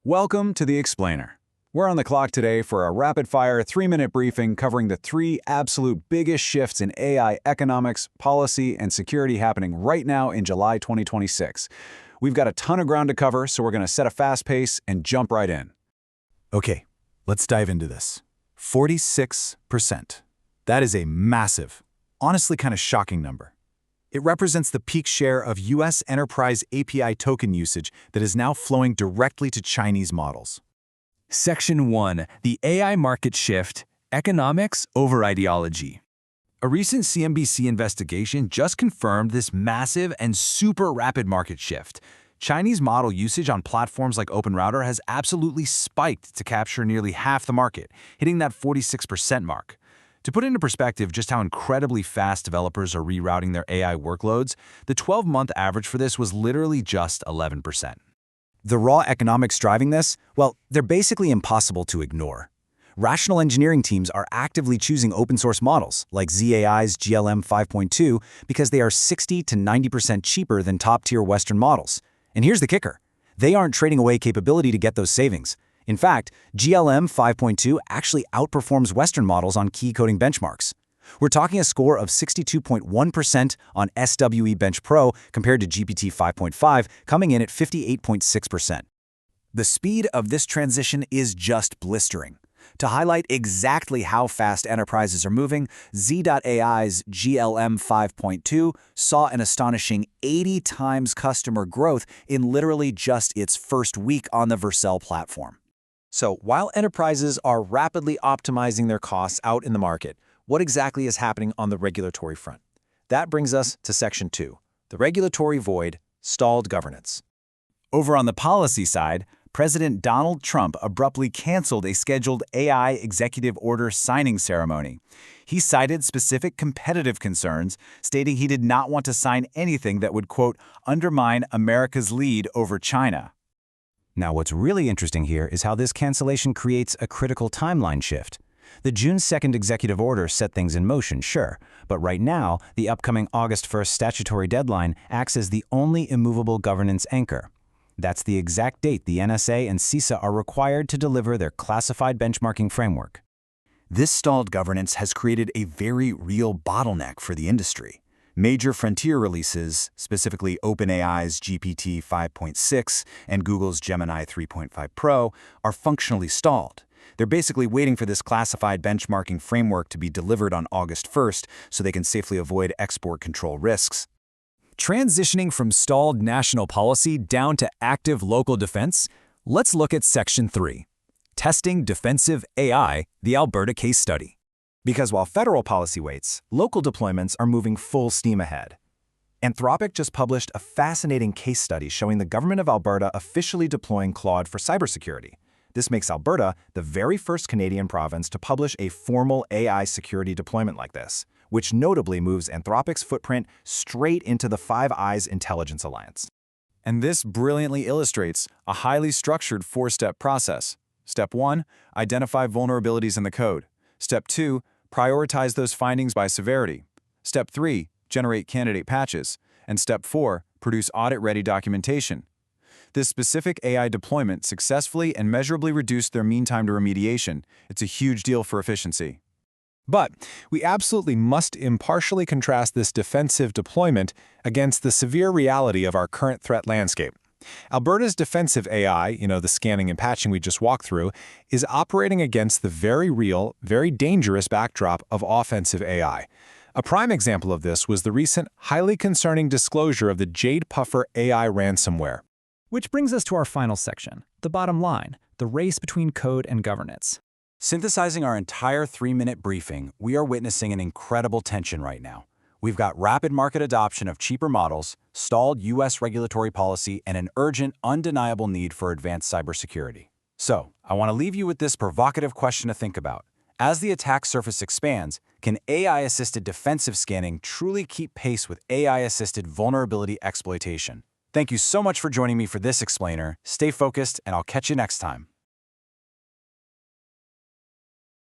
Welcome to the Explainer. We're on the clock today for a rapid-fire 3-minute briefing covering the 3 absolute biggest shifts in AI economics, policy, and security happening right now in July 2026. We've got a ton of ground to cover, so we're going to set a fast pace and jump right in. Okay, let's dive into this. 46%. That is a massive, honestly kind of shocking number. It represents the peak share of U.S. enterprise API token usage that is now flowing directly to Chinese models. Section 1. The AI Market Shift, Economics over Ideology. A recent CNBC investigation just confirmed this massive and super rapid market shift. Chinese model usage on platforms like OpenRouter has absolutely spiked to capture nearly half the market, hitting that 46% mark. To put into perspective just how incredibly fast developers are rerouting their AI workloads, the 12-month average for this was literally just 11%. The raw economics driving this, well, they're basically impossible to ignore. Rational engineering teams are actively choosing open-source models, like ZAI's GLM 5.2, because they are 60 to 90% cheaper than top-tier Western models. And here's the kicker. They aren't trading away capability to get those savings. In fact, GLM 5.2 actually outperforms Western models on key coding benchmarks. We're talking a score of 62.1% on SWE Bench Pro compared to GPT 5.5, coming in at 58.6%. The speed of this transition is just blistering. To highlight exactly how fast enterprises are moving, Z.AI's GLM 5.2 saw an astonishing 80 times customer growth in literally just its first week on the Vercel platform. So, while enterprises are rapidly optimizing their costs out in the market, what exactly is happening on the regulatory front? That brings us to Section 2, the regulatory void, stalled governance. Over on the policy side, President Donald Trump abruptly canceled a scheduled AI executive order signing ceremony. He cited specific competitive concerns, stating he did not want to sign anything that would, quote, undermine America's lead over China. Now, what's really interesting here is how this cancellation creates a critical timeline shift. The June 2nd executive order set things in motion, sure, but right now, the upcoming August 1st statutory deadline acts as the only immovable governance anchor. That's the exact date the NSA and CISA are required to deliver their classified benchmarking framework. This stalled governance has created a very real bottleneck for the industry. Major frontier releases, specifically OpenAI's GPT 5.6 and Google's Gemini 3.5 Pro, are functionally stalled. They're basically waiting for this classified benchmarking framework to be delivered on August 1st so they can safely avoid export control risks. Transitioning from stalled national policy down to active local defense, let's look at Section 3, Testing Defensive AI, the Alberta Case Study. Because while federal policy waits, local deployments are moving full steam ahead. Anthropic just published a fascinating case study showing the government of Alberta officially deploying Claude for cybersecurity. This makes Alberta the very first Canadian province to publish a formal AI security deployment like this, which notably moves Anthropic's footprint straight into the Five Eyes intelligence alliance. And this brilliantly illustrates a highly structured 4-step process. Step 1, identify vulnerabilities in the code. Step 2, prioritize those findings by severity. Step 3, generate candidate patches. And Step 4, produce audit-ready documentation. This specific AI deployment successfully and measurably reduced their mean time to remediation. It's a huge deal for efficiency. But we absolutely must impartially contrast this defensive deployment against the severe reality of our current threat landscape. Alberta's defensive AI, the scanning and patching we just walked through, is operating against the very real, very dangerous backdrop of offensive AI. A prime example of this was the recent, highly concerning disclosure of the Jade Puffer AI ransomware. Which brings us to our final section, the bottom line, the race between code and governance. Synthesizing our entire 3-minute briefing, we are witnessing an incredible tension right now. We've got rapid market adoption of cheaper models, stalled U.S. regulatory policy, and an urgent, undeniable need for advanced cybersecurity. So, I want to leave you with this provocative question to think about. As the attack surface expands, can AI-assisted defensive scanning truly keep pace with AI-assisted vulnerability exploitation? Thank you so much for joining me for this explainer. Stay focused, and I'll catch you next time.